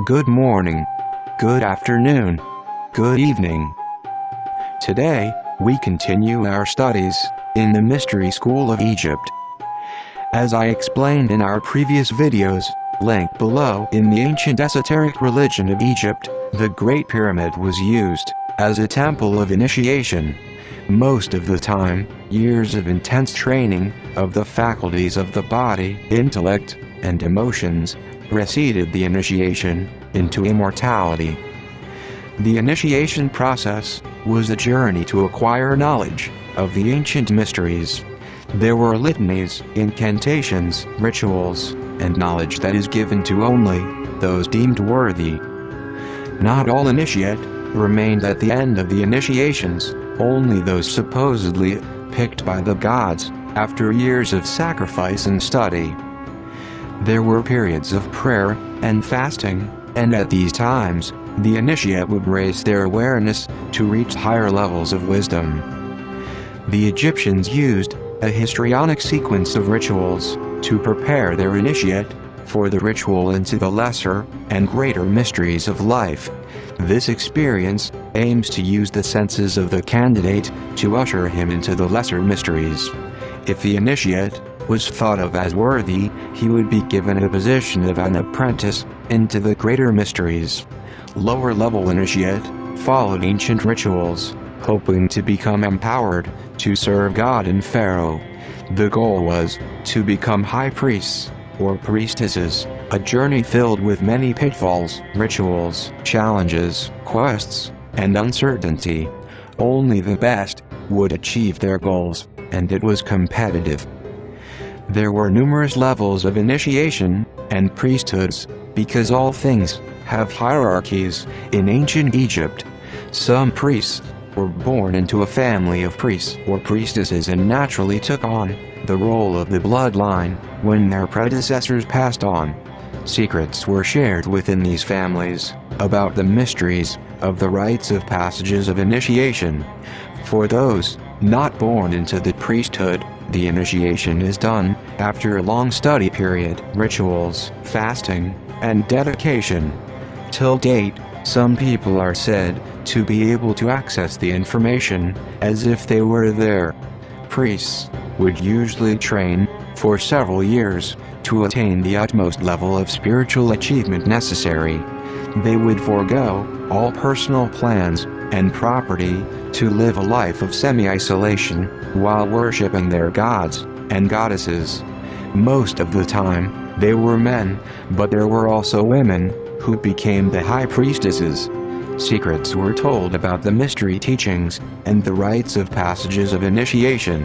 Good morning, good afternoon, good evening. Today, we continue our studies in the Mystery School of Egypt. As I explained in our previous videos, linked below, in the ancient esoteric religion of Egypt, the Great Pyramid was used as a temple of initiation. Most of the time, years of intense training of the faculties of the body, intellect, and emotions preceded the initiation into immortality. The initiation process was a journey to acquire knowledge of the ancient mysteries. There were litanies, incantations, rituals, and knowledge that is given to only those deemed worthy. Not all initiate remained at the end of the initiations, only those supposedly picked by the gods after years of sacrifice and study. There were periods of prayer and fasting, and at these times, the initiate would raise their awareness to reach higher levels of wisdom. The Egyptians used a histrionic sequence of rituals to prepare their initiate for the ritual into the lesser and greater mysteries of life. This experience aims to use the senses of the candidate to usher him into the lesser mysteries. If the initiate was thought of as worthy, he would be given a position of an apprentice into the greater mysteries. Lower-level initiate followed ancient rituals, hoping to become empowered to serve God and Pharaoh. The goal was to become high priests or priestesses, a journey filled with many pitfalls, rituals, challenges, quests, and uncertainty. Only the best would achieve their goals, and it was competitive. There were numerous levels of initiation and priesthoods, because all things have hierarchies in ancient Egypt. Some priests were born into a family of priests or priestesses and naturally took on the role of the bloodline when their predecessors passed on. Secrets were shared within these families about the mysteries of the rites of passages of initiation. For those not born into the priesthood, the initiation is done after a long study period, rituals, fasting, and dedication. Till date, some people are said to be able to access the information as if they were there. Priests would usually train for several years to attain the utmost level of spiritual achievement necessary. They would forego all personal plans and property to live a life of semi-isolation while worshipping their gods and goddesses. Most of the time, they were men, but there were also women who became the high priestesses. Secrets were told about the mystery teachings and the rites of passages of initiation.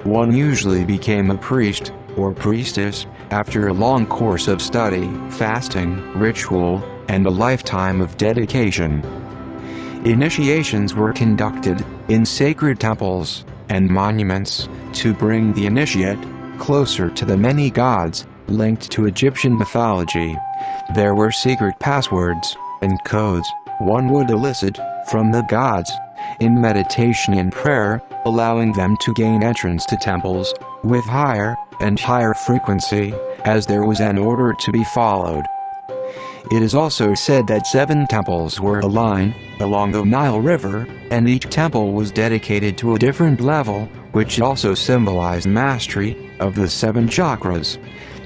One usually became a priest or priestess after a long course of study, fasting, ritual, and a lifetime of dedication. Initiations were conducted in sacred temples and monuments to bring the initiate closer to the many gods linked to Egyptian mythology. There were secret passwords and codes one would elicit from the gods in meditation and prayer, allowing them to gain entrance to temples with higher and higher frequency, as there was an order to be followed. It is also said that 7 temples were aligned along the Nile River, and each temple was dedicated to a different level, which also symbolized mastery of the 7 chakras.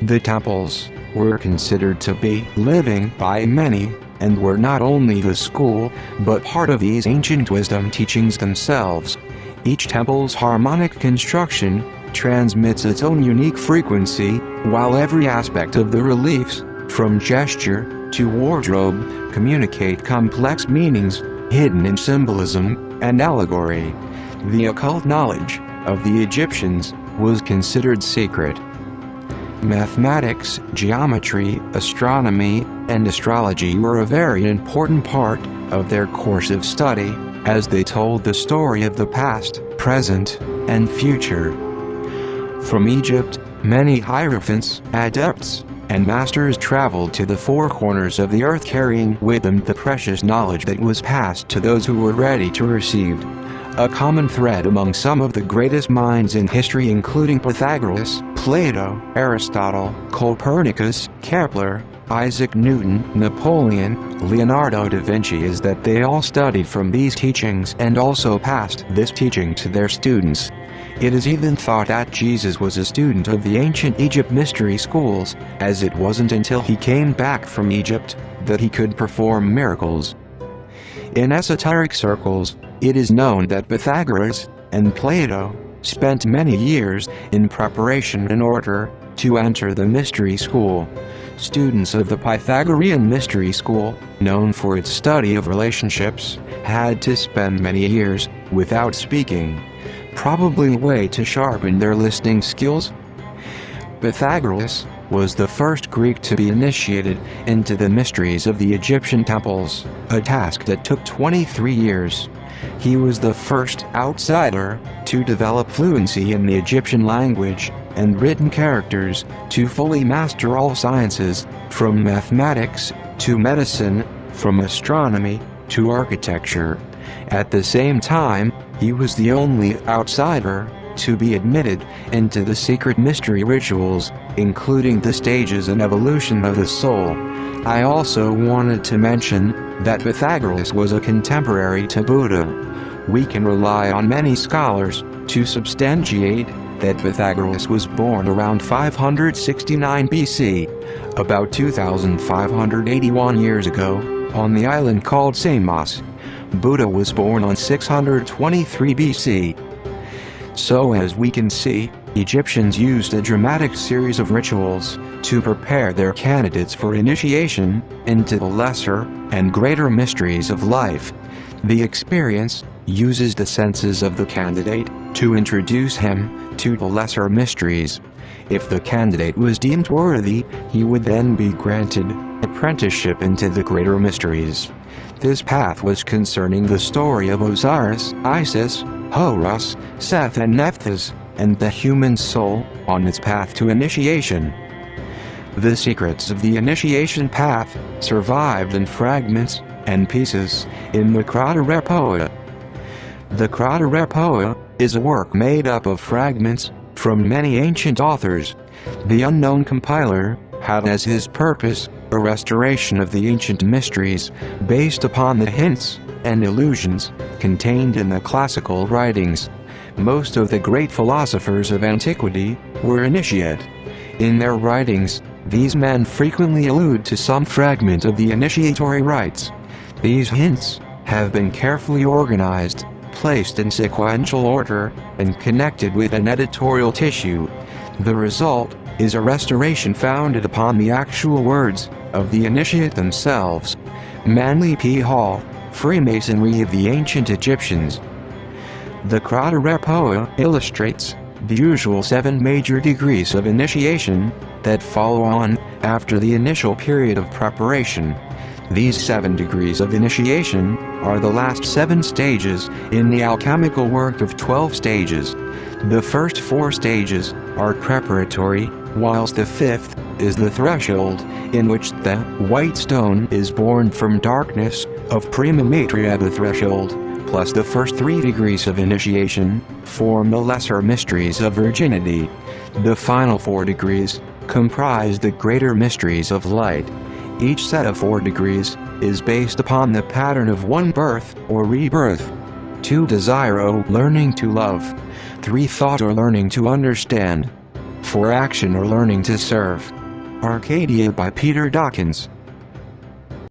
The temples were considered to be living by many, and were not only the school, but part of these ancient wisdom teachings themselves. Each temple's harmonic construction transmits its own unique frequency, while every aspect of the reliefs, from gesture to wardrobe, communicate complex meanings hidden in symbolism and allegory. The occult knowledge of the Egyptians was considered sacred. Mathematics, geometry, astronomy, and astrology were a very important part of their course of study, as they told the story of the past, present, and future. From Egypt, many hierophants, adepts, and masters traveled to the 4 corners of the earth carrying with them the precious knowledge that was passed to those who were ready to receive. a common thread among some of the greatest minds in history, including Pythagoras, Plato, Aristotle, Copernicus, Kepler, Isaac Newton, Napoleon, Leonardo da Vinci, is that they all studied from these teachings and also passed this teaching to their students. It is even thought that Jesus was a student of the ancient Egypt mystery schools, as it wasn't until he came back from Egypt that he could perform miracles. In esoteric circles, it is known that Pythagoras and Plato spent many years in preparation in order to enter the mystery school. Students of the Pythagorean mystery school, known for its study of relationships, had to spend many years without speaking, probably a way to sharpen their listening skills. Pythagoras was the first Greek to be initiated into the mysteries of the Egyptian temples, a task that took 23 years. He was the first outsider to develop fluency in the Egyptian language and written characters, to fully master all sciences, from mathematics to medicine, from astronomy to architecture. At the same time, he was the only outsider to be admitted into the secret mystery rituals, including the stages and evolution of the soul. I also wanted to mention that Pythagoras was a contemporary to Buddha. We can rely on many scholars to substantiate that Pythagoras was born around 569 BC, about 2,581 years ago, on the island called Samos. Buddha was born on 623 BC. So as we can see, Egyptians used a dramatic series of rituals to prepare their candidates for initiation into the lesser and greater mysteries of life. The experience uses the senses of the candidate to introduce him to the lesser mysteries. If the candidate was deemed worthy, he would then be granted apprenticeship into the greater mysteries. This path was concerning the story of Osiris, Isis, Horus, Seth and Nephthys, and the human soul on its path to initiation. The secrets of the initiation path survived in fragments and pieces in the Kratarapoa. The Kratarapoa is a work made up of fragments from many ancient authors. The unknown compiler had as his purpose a restoration of the ancient mysteries based upon the hints and illusions contained in the classical writings. Most of the great philosophers of antiquity were initiate. In their writings, these men frequently allude to some fragment of the initiatory rites. These hints have been carefully organized, placed in sequential order, and connected with an editorial tissue. The result is a restoration founded upon the actual words of the initiate themselves. Manly P. Hall, Freemasonry of the Ancient Egyptians. The Kratarapoa illustrates the usual 7 major degrees of initiation that follow on after the initial period of preparation. These 7 degrees of initiation are the last 7 stages in the alchemical work of 12 stages. The first 4 stages are preparatory, whilst the 5th is the threshold, in which the white stone is born from darkness of prima matria. The threshold, plus the first 3 degrees of initiation, form the lesser mysteries of virginity. The final 4 degrees comprise the greater mysteries of light. Each set of 4 degrees is based upon the pattern of 1 birth or rebirth. 2 desire or learning to love. 3 thought or learning to understand. 4 action or learning to serve. Arcadia by Peter Dawkins.